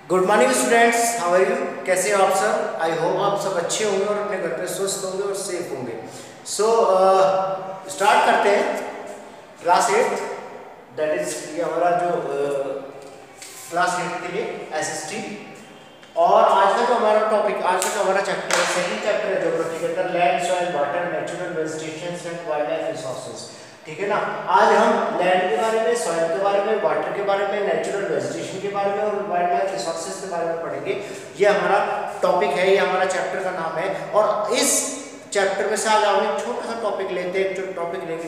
Good morning students, how are you? कैसे हो आप सब? आई होप आप सब अच्छे होंगे और अपने घर पे स्वस्थ होंगे और सेफ होंगे। सो स्टार्ट करते हैं क्लास 8, दैट इज ये हमारा जो क्लास 8 के लिए एसएसटी। और आज का जो हमारा टॉपिक, आज का जो हमारा चैप्टर है, सेकंड चैप्टर है ज्योग्राफी के अंदर, land, soil, water, natural vegetations and wild life resources. ठीक है ना। आज हम लैंड के बारे में, सॉइल के बारे में, वाटर के बारे में, नेचुरल वेजिटेशन के बारे में और वाइल्ड लाइफ रिसोर्सेज के बारे में पढ़ेंगे। ये हमारा टॉपिक है, ये हमारा चैप्टर का नाम है। और इस चैप्टर में से आज हम एक छोटा सा टॉपिक लेते हैं, जो टॉपिक लेंगे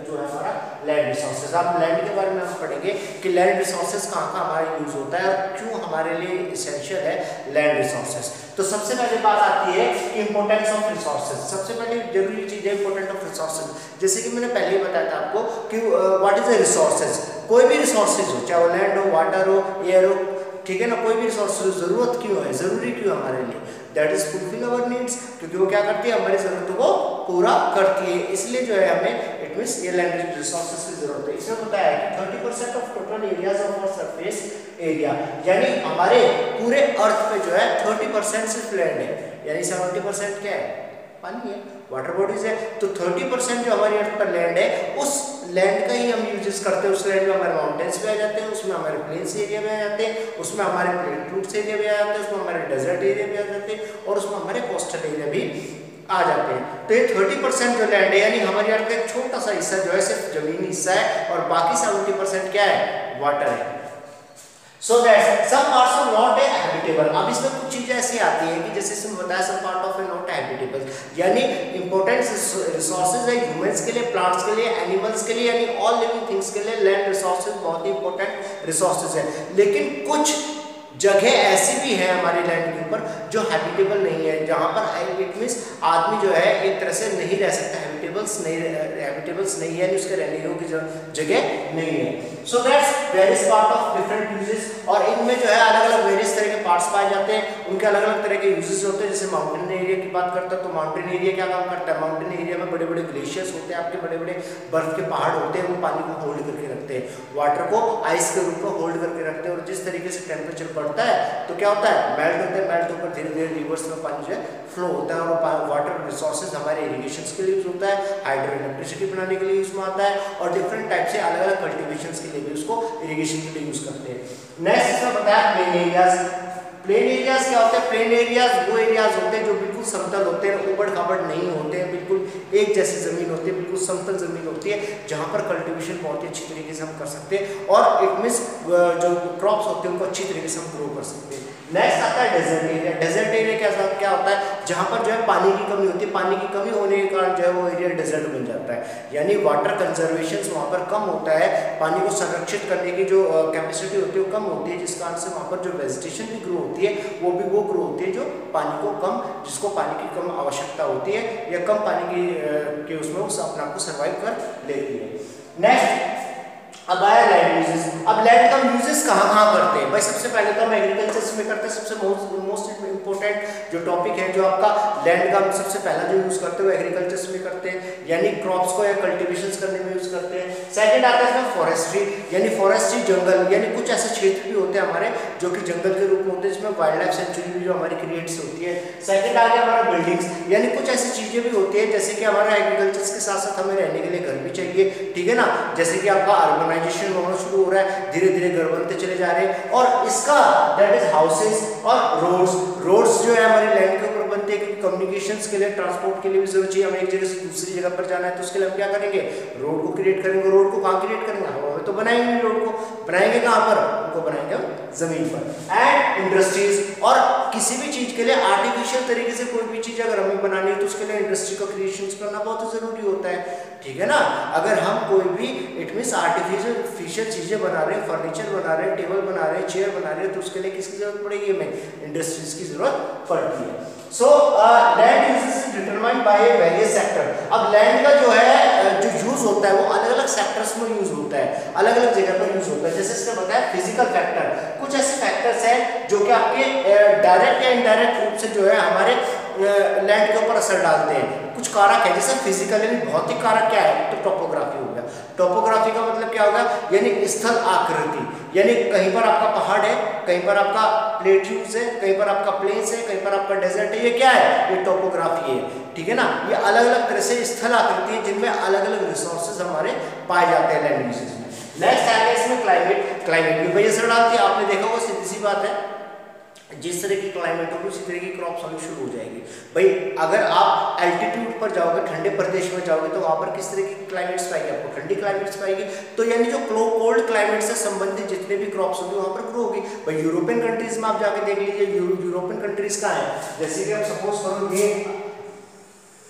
जो है हमारा लैंड रिसोर्सेज। अब लैंड के बारे में हम पढ़ेंगे कि लैंड रिसोर्सेज कहाँ कहाँ हमारा यूज होता है और क्यों हमारे लिए इसेंशियल है लैंड रिसोर्सेज। तो सबसे पहले बात आती है इंपोर्टेंस ऑफ रिसोर्सेज। सबसे पहले जरूरी चीज है इंपोर्टेंस ऑफ रिसोर्सेज। जैसे कि मैंने पहले ही बताया था आपको कि व्हाट इज द रिसोर्सेज। कोई भी रिसोर्सेज हो, चाहे वो लैंड हो, वाटर हो, एयर हो, ठीक है ना, कोई भी रिसोर्स जरूरत क्यों है, जरूरी क्यों हमारे लिए? That is fulfil our needs, क्योंकि वो क्या करती है, हमारी जरूरतों को पूरा करती है। इसलिए जो है हमें इट मींस ये लैंड रिसोर्सेज की जरूरत है। इसमें बताया है कि 30% of total areas of our surface area, यानी हमारे पूरे अर्थ पे जो है 30% सिर्फ लैंड है, यानी 70% क्या है, पानी है, वाटर बॉडीज है। तो 30% जो हमारी अर्थ पर लैंड है, उस लैंड का ही हम यूजेस करते हैं। उस लैंड में हमारे माउंटेन्स भी आ जाते हैं, उसमें हमारे प्लेन्स एरिया भी आ जाते हैं, उसमें हमारे प्लेटूट्स एरिया भी आ जाते हैं, उसमें हमारे डेजर्ट एरिया भी आ जाते हैं और उसमें हमारे कोस्टल एरिया भी आ जाते हैं। तो ये 30% जो लैंड है, यानी हमारी अर्थ का एक छोटा सा हिस्सा जो है सिर्फ जमीनी हिस्सा है और बाकी 70% क्या है, वाटर है। So that some parts are not habitable। अब इसमें कुछ चीजें ऐसी आती हैं कि जैसे इसमें बताया some part of it not habitable, यानी important resources है ह्यूमंस के लिए, प्लांट्स के लिए, एनिमल्स के लिए, यानी ऑल लिविंग थिंग्स के लिए लैंड रिसोर्सेज बहुत ही इंपॉर्टेंट रिसोर्सेज है। लेकिन कुछ जगह ऐसी भी है हमारे लैंड के ऊपर जो हैबिटेबल नहीं है, जहाँ पर इट मींस आदमी जो है एक तरह से नहीं रह सकता, हैबिटेबल्स नहीं है, उसके रहने योग्य जगह नहीं है। So that's various part of different uses, और इनमें जो है अलग अलग वेरियस तरह के पार्ट्स पाए जाते हैं, उनके अलग अलग तरह के यूजेस होते हैं। जैसे माउंटेन एरिया की बात करते हैं तो माउंटेन एरिया क्या काम करता है, माउंटेन एरिया में बड़े बड़े ग्लेशियर्स होते हैं, आपके बड़े बड़े बर्फ के पहाड़ होते हैं, वो पानी को होल्ड करके रखते हैं, वाटर को आइस के रूप में होल्ड करके रखते हैं। और जिस तरीके से टेम्परेचर बढ़ता है तो क्या होता है, मेल्ट होते हैं, मेल्ट होकर धीरे धीरे रिवर्स में पानी जो है फ्लो होता है। और वाटर रिसोर्सेज हमारे इरिगेशन के लिए यूज होता है, हाइड्रो इलेक्ट्रिसिटी बनाने के लिए यूज में आता है, और डिफरेंट टाइप से अलग अलग कल्टिवेशन के लिए भी उसको इरिगेशन के लिए यूज करते हैं। नेक्स्ट इसमें बताया प्लेन एरियाज। प्लेन एरियाज क्या होते हैं? प्लेन एरियाज वो एरियाज होते हैं जो बिल्कुल समतल होते हैं, उबड़ खाबड़ नहीं होते हैं, बिल्कुल एक जैसी जमीन होती है, बिल्कुल समतल जमीन होती है, जहाँ पर कल्टीवेशन बहुत ही अच्छी तरीके से हम कर सकते हैं और इट मींस जो क्रॉप्स होते हैं उनको अच्छी तरीके से हम ग्रो कर सकते हैं। नेक्स्ट आता है डेजर्ट एरिया। डेजर्ट एरिया क्या होता है, जहाँ पर जो है पानी की कमी होती है, पानी की कमी होने के कारण जो है वो एरिया डेजर्ट बन जाता है, यानी वाटर कंजर्वेशन वहाँ पर कम होता है, पानी को संरक्षित करने की जो कैपेसिटी होती है वो कम होती है, जिस कारण से वहाँ पर जो वेजिटेशन भी ग्रो होती है वो ग्रो होती है जो पानी को कम, जिसको पानी की कम आवश्यकता होती है या कम पानी के उसमें उस अपने आप को सर्वाइव कर लेती है। नेक्स्ट अब आया लैंड यूजेस। अब लैंड का यूजेस कहाँ करते हैं भाई? सबसे पहले तो हम एग्रीकल्चर में करते हैं। सबसे मोस्ट इंपोर्टेंट जो टॉपिक है जो आपका लैंड का सबसे पहला जो यूज करते हैं वो एग्रीकल्चर में करते हैं, यानी क्रॉप्स को या कल्टीवेशंस करने में यूज करते हैं। सेकंड आता है इसमें फॉरेस्ट्री, यानी फॉरेस्ट्री जंगल, यानी कुछ ऐसे क्षेत्र भी होते हैं हमारे जो कि जंगल के रूप में होते हैं, जिसमें वाइल्ड लाइफ सेंचुरी भी जो हमारी क्रिएट होती है। सेकंड आ गया हमारा बिल्डिंग्स, यानी कुछ ऐसी चीजें भी होती है जैसे कि हमारा एग्रीकल्चर के साथ साथ हमें रहने के लिए घर भी चाहिए, ठीक है ना। जैसे कि आपका अर्बनाइजेशन होना शुरू हो रहा है, धीरे धीरे घर बनते चले जा रहे हैं, और इसका दैट इज हाउसेस और रोड्स जो है हमारे लैंड के ऊपर बनते हैं, क्योंकि कम्युनिकेशंस के लिए, ट्रांसपोर्ट के लिए भी जरूरत चाहिए। हमें एक जगह से दूसरी जगह पर जाना है तो उसके लिए हम क्या करेंगे, रोड को क्रिएट करेंगे। रोड को कहाँ क्रिएट करेंगे, हवा में तो बनाएंगे नहीं, रोड को बनाएंगे कहाँ पर, उनको बनाएंगे हम जमीन पर। एंड इंडस्ट्रीज, और किसी भी चीज के लिए आर्टिफिशियल तरीके से कोई भी चीज अगर हमें बनानी है तो उसके लिए इंडस्ट्री का क्रिएशन करना बहुत जरूरी होता है, ठीक है ना। अगर हम कोई भी इट मींस आर्टिफिशियल चीजें बना रहे हैं, फर्नीचर बना रहे हैं, टेबल बना रहे हैं, चेयर बना रहे हैं, तो उसके लिए किसकी जरूरत पड़ेगी, हमें इंडस्ट्रीज की जरूरत पड़ती है। So land uses is determined by various sector. अब लैंड का जो है जो यूज होता है वो अलग अलग सेक्टर्स में यूज होता है, अलग अलग जगह पर यूज होता है। जैसे इसने बताया फिजिकल फैक्टर, कुछ ऐसे फैक्टर्स हैं जो कि आपके डायरेक्ट या इनडायरेक्ट रूप से जो है हमारे लैंड के ऊपर असर डालते हैं। कुछ कारक है जैसे फिजिकल यानी भौतिक कारक क्या है, तो टोपोग्राफी हो गया। टोपोग्राफी का मतलब क्या होगा, यानी स्थल आकृति, यानी कहीं पर आपका पहाड़ है, कहीं पर आपका प्लेट्यूज है, कहीं पर आपका प्लेन्स है, कहीं पर आपका डेजर्ट है, ये क्या है, ये टोपोग्राफी है, ठीक है ना। ये अलग अलग तरह से स्थल आकृति है जिनमें अलग अलग रिसोर्सेज हमारे पाए जाते हैं लैंड यूसेज में। नेक्स्ट आ गया इसमें क्लाइमेट। क्लाइमेट भी वही असर डालती है, आपने देखा होगा, सीधी सी बात है, जिस तरह की क्लाइमेट होगी उसी तरह की क्रॉप्स होनी शुरू हो जाएगी। भाई अगर आप एल्टीट्यूड पर जाओगे, ठंडे प्रदेश में जाओगे, तो वहाँ पर किस तरह की क्लाइमेट्स पाएगी, आपको ठंडी क्लाइमेट्स पाएगी। तो यानी जो कोल्ड क्लाइमेट से संबंधित जितने भी क्रॉप्स होंगे वहाँ पर ग्रो होगी। भाई यूरोपियन कंट्रीज में आप जाके देख लीजिए, यूरोपियन कंट्रीज कहाँ है, जैसे कि आप सपोज करो ये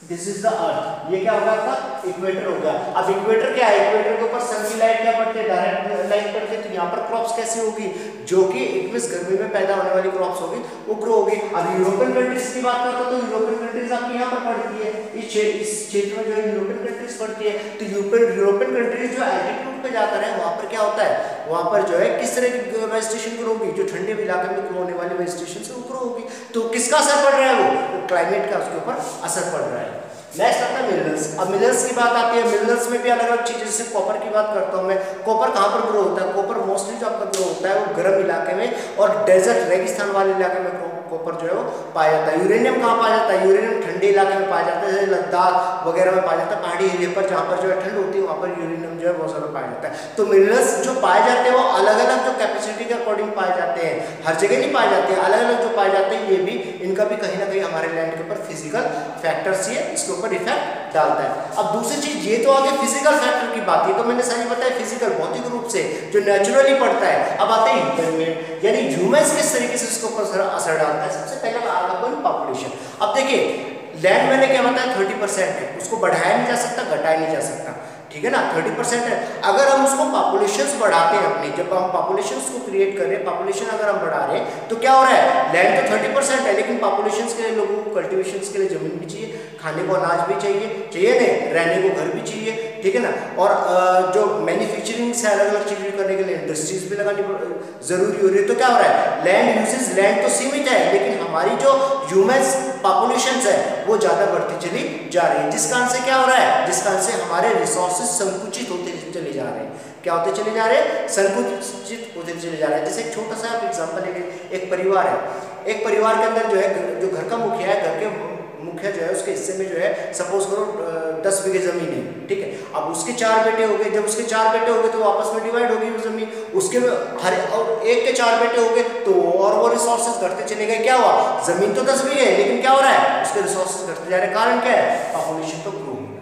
दिस इज द अर्थ, ये क्या होगा आपका इक्वेटर होगा। अब इक्वेटर क्या है, इक्वेटर के ऊपर सन की लाइट क्या पड़ती है, डायरेक्ट लाइट पड़ती है, तो यहाँ पर क्रॉप्स कैसी होगी, जो कि 21 गर्मी में पैदा होने वाली क्रॉप्स होगी वो ग्रो होगी। अब यूरोपियन कंट्रीज की बात करते हो तो यूरोपियन कंट्रीज आपकी यहाँ पर पड़ती है, इस क्षेत्र में जो है यूरोपियन कंट्रीज पड़ती है। तो यूरोपियन कंट्रीज जो एल्टीट्यूड पे जाकर है वहाँ पर क्या होता है, वहाँ पर जो है किस तरह की वेजिटेशन ग्रो होगी, जो ठंडे इलाके में ग्रो होने वाली वेजिटेशन से वो ग्रो होगी। तो किसका असर पड़ रहा है, वो क्लाइमेट का उसके ऊपर असर पड़ रहा है। नेक्स्ट आता है मिनरल्स। अब मिनरल्स की बात आती है, मिनरल्स में भी अलग अलग चीजें, जैसे कॉपर की बात करता हूँ मैं, कॉपर कहाँ पर ग्रो होता है, कॉपर मोस्टली जो आपका ग्रो होता है वो गर्म इलाके में और डेजर्ट रेगिस्तान वाले इलाके में कॉपर जो है वो पाया जाता है। यूरेनियम कहाँ पाया जाता है, यूरेनियम ठंडे इलाके में पाया जाता है, जैसे लद्दाख वगैरह में पाया जाता है, पहाड़ी एरिया पर जहाँ पर जो है ठंड होती है वहाँ पर यूरेनियम जो है बहुत ज़्यादा पाया जाता है। तो मिनरल्स जो पाए जाते हैं वो अलग अलग जो कैपेसिटी के अकॉर्डिंग पाए जाते हैं, हर जगह नहीं पाए जाते हैं, अलग अलग जो पाए जाते हैं, ये भी इनका भी कहीं ना कहीं हमारे लैंड के ऊपर फिजिकल फैक्टर्स ये इसके ऊपर इफेक्ट डालता है। अब दूसरी चीज ये तो आगे फिजिकल फैक्टर की बात, ये तो मैंने सारी बताया फिजिकल भौतिक रूप से जो नेचुरली पड़ता है। अब आते हैं एनवायरनमेंट, यानी ह्यूमंस किस तरीके से इसके ऊपर असर डालता है। सबसे पहले पॉपुलेशन। अब देखिए लैंड मैंने क्या बताया 30% है, उसको बढ़ाया नहीं जा सकता, घटाया नहीं जा सकता, ठीक है ना, 30% है। अगर हम उसको पॉपुलेशंस बढ़ाते हैं अपनी, जब हम पॉपुलेशंस को क्रिएट कर रहे हैं, पॉपुलेशन अगर हम बढ़ा रहे हैं तो क्या हो रहा है, लैंड तो 30% है लेकिन पॉपुलेशंस के लिए लोगों को कल्टीवेशंस के लिए जमीन भी चाहिए, खाने को अनाज भी चाहिए नहीं, रहने को घर भी चाहिए, ठीक है ना। और जो मैन्युफैक्चरिंग से अलग अलग चीजें करने के लिए इंडस्ट्रीज भी लगानी जरूरी हो रही है। तो क्या हो रहा है, लैंड यूजेस, लैंड तो सीमित है लेकिन हमारी जो ह्यूमंस पॉपुलेशंस है वो ज्यादा बढ़ती चली जा रही है, जिस कारण से क्या हो रहा है, जिस कारण से हमारे रिसोर्सेज संकुचित होते चले जा रहे हैं। क्या होते चले जा रहे हैं, संकुचित होते चले जा रहे हैं। जैसे एक छोटा सा आप एग्जांपल लेंगे, एक परिवार है, एक परिवार के अंदर जो है, जो घर का मुखिया है, घर के मुखिया जो है उसके हिस्से में जो है सपोज करो 10 बीघे जमीन है, ठीक है। अब उसके 4 बेटे हो गए, जब उसके 4 बेटे हो गए तो आपस में डिवाइड होगी वो जमीन, उसके हर और एक के 4 बेटे हो गए तो और वो रिसोर्सेज घटते चले गए। क्या हुआ, जमीन तो 10 बीघे है लेकिन क्या हो रहा है, उसके रिसोर्सेज घटते जा रहे हैं। कारण क्या है, पॉपुलेशन तो ग्रो होना,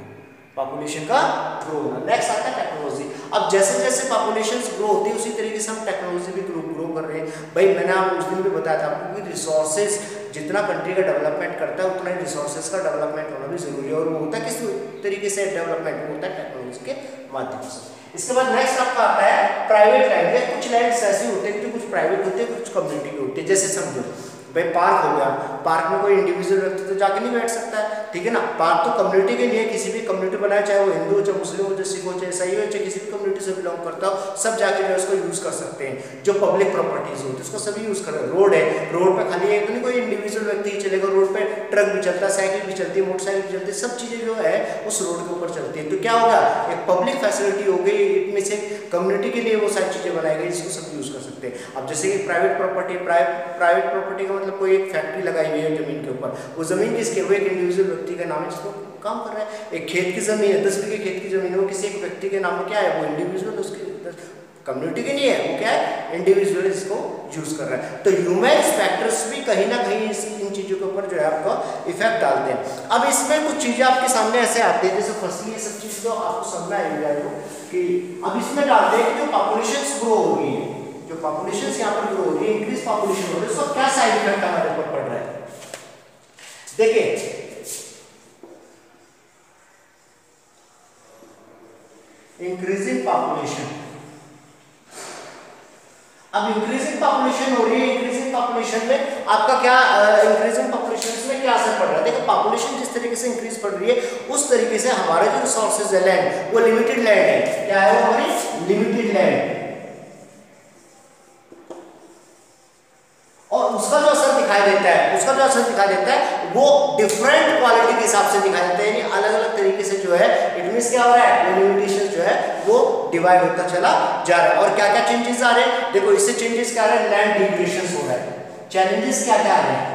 पॉपुलेशन का ग्रो होना। नेक्स्ट आता है टेक्नोलॉजी। अब जैसे जैसे पॉपुलेशन ग्रो होती है उसी तरीके से हम टेक्नोलॉजी भी ग्रो कर रहे हैं। भाई मैंने आपको उस दिन भी बताया था आपको कि रिसोर्सेज जितना कंट्री का डेवलपमेंट करता है उतना ही रिसोर्सेज का डेवलपमेंट होना भी जरूरी है, और वो होता है किस तरीके से डेवलपमेंट होता है, टेक्नोलॉजी के माध्यम से। इसके बाद नेक्स्ट आपका आता है प्राइवेट लैंड। कुछ लैंड्स ऐसे होते हैं जो कुछ प्राइवेट होते हैं, कुछ कम्युनिटी के होते हैं। जैसे समझो भाई पार्क हो गया, पार्क में कोई इंडिविजुअल व्यक्ति तो जाके नहीं बैठ सकता है, ठीक है ना। पार्क तो कम्युनिटी के लिए, किसी भी कम्युनिटी बनाए, चाहे वो हिंदू हो, चाहे मुस्लिम हो, चाहे सिख हो, चाहे ईसाई हो, चाहे किसी भी कम्युनिटी से बिलोंग करता हो, सब जाके जो है उसको यूज कर सकते हैं। जो पब्लिक प्रॉपर्टीज होती है उसको सभी यूज कर रहे हैं। रोड है, रोड पे खाली एक नहीं कोई इंडिविजुअल व्यक्ति ही चलेगा, रोड पे ट्रक भी चलता है, साइकिल भी चलती है, मोटरसाइकिल भी चलती है, सब चीजें जो है उस रोड के ऊपर चलती है। तो क्या होगा, एक पब्लिक फैसिलिटी हो गई, इनमें से कम्युनिटी के लिए वो सारी चीजें बनाई गई जिसको सब यूज कर सकते हैं। अब जैसे कि प्राइवेट प्रॉपर्टी, प्राइवेट प्रॉपर्टी का मतलब कोई एक फैक्ट्री लगाई हुई है जमीन के ऊपर, वो जमीन किसके, वो एक इंडिविजुअल व्यक्ति का नाम है जिसको काम कर रहा है। एक खेत की जमीन है, 10 बीघे खेत की जमीन है, वो किसी एक व्यक्ति के नाम में क्या है, वो इंडिविजुअल, उसकी कम्युनिटी के नहीं है, वो क्या है, इंडिविजुअल इसको यूज कर रहा है। तो ह्यूमन फैक्टर्स भी कहीं ना कहीं इन चीजों के ऊपर जो है आपका इफेक्ट डालते हैं। अब इसमें कुछ चीजें आपके सामने ऐसे आती है, जैसे फर्स्टली ये सब चीज तो आपको समझ में आई जाएगा कि अब इसमें डालते हैं कि जो पॉपुलेशन ग्रो हो रही है, जो पॉपुलेशन यहाँ पर ग्रो हो रही है, इंक्रीज पॉपुलेशन हो रही है, उसका क्या साइड इफेक्ट हमारे ऊपर पड़ रहा है। देखिए इंक्रीजिंग पॉपुलेशन, अब इंक्रीजिंग पॉपुलेशन हो रही है, इंक्रीजिंग पॉपुलेशन में आपका क्या, इंक्रीजिंग पॉपुलेशन में क्या असर पड़ रहा है। देखो पॉपुलेशन जिस तरीके से इंक्रीज पड़ रही है उस तरीके से हमारे जो रिसोर्सेज है लैंड, वो लिमिटेड लैंड है। क्या है वो हमारी लिमिटेड लैंड, और उसका जो असर दिखाई देता है, उसका जो असर दिखाई देता है वो डिफरेंट क्वालिटी के हिसाब से दिखाई देते हैं, अलग अलग तरीके से जो है इट मींस क्या हो रहा है, वो लिमिटेशन जो है वो डिवाइड होता चला जा रहा है। और क्या क्या चेंजेस आ रहे हैं, देखो इससे चेंजेस क्या आ रहे हैं, लैंड डिग्रेडेशन हो रहा है। चैलेंजेस क्या क्या आ रहे हैं,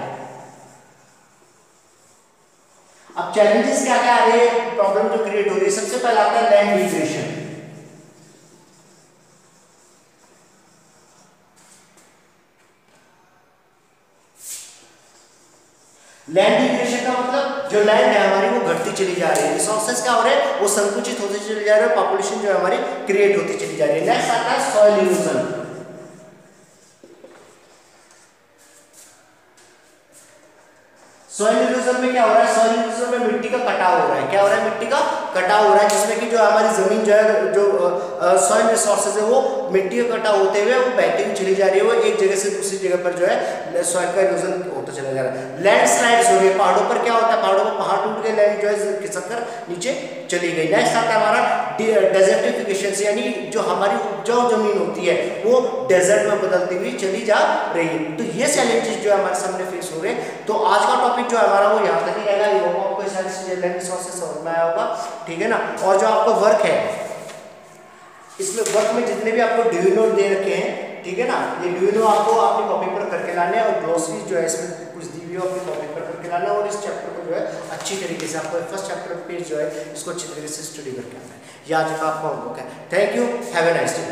अब चैलेंजेस क्या क्या आ रहे हैं, प्रॉब्लम जो क्रिएट हो रही है, सबसे पहला आता है लैंड डिग्रेडेशन। लैंड डिग्रेडेशन का मतलब जो लैंड है हमारी वो घटती चली जा रही है, रिसोर्सेज क्या हो रहे हैं वो संकुचित होते चले जा रहे हैं, पॉपुलेशन जो है हमारी क्रिएट होती चली जा रही है। नेक्स्ट आता है सॉइल इरोजन। सॉइल इरोजन में क्या हो रहा है, सॉइल इरोजन में मिट्टी का कटाव हो रहा है, क्या हो रहा है, मिट्टी का कटाव हो रहा है, जिसमें कि जो हमारी जमीन जो है, जो सॉइल रिसोर्सेज है वो मिट्टी का कटाव होते हुए वो बहती हुई चली जा रही है, वो एक जगह से दूसरी जगह पर जो है सॉइल का इरोजन होता चला जा रहा है। लैंडस्लाइड्स हो रही है, पहाड़ों पर क्या होता है, पहाड़ों पर पहाड़ टूट गए, लैंड जो है खिसक कर नीचे चली गई। नेक्स्ट आता है हमारा डेजर्टिफिकेशन, यानी जो हमारी उपजाऊ जमीन होती है वो डेजर्ट में बदलती हुई चली जा रही है। तो ये चैलेंजेस जो है हमारे सामने फेस हो रहे हैं। तो आज का टॉपिक जो है हमारा वो यहाँ तक ही रहेगा, ये होगा आपको सारी चीजें लैंड रिसोर्सेज समझ में आया होगा, ठीक है ना। और जो आपका वर्क है, इसमें वर्क में जितने भी आपको ड्यूनो दे रखे हैं, ठीक है ना, ये ड्यूनो आपको अपनी कॉपी पर करके लाने हैं, और ग्लोसरी जो है इसमें कुछ दी हुई है अपनी कॉपी पर करके लाना है, और इस चैप्टर को जो है अच्छी तरीके से आपको फर्स्ट चैप्टर पेज जो है इसको अच्छी तरीके से स्टडी करके आना है। ये आज का आपका होमवर्क है। Thank you, have a nice day.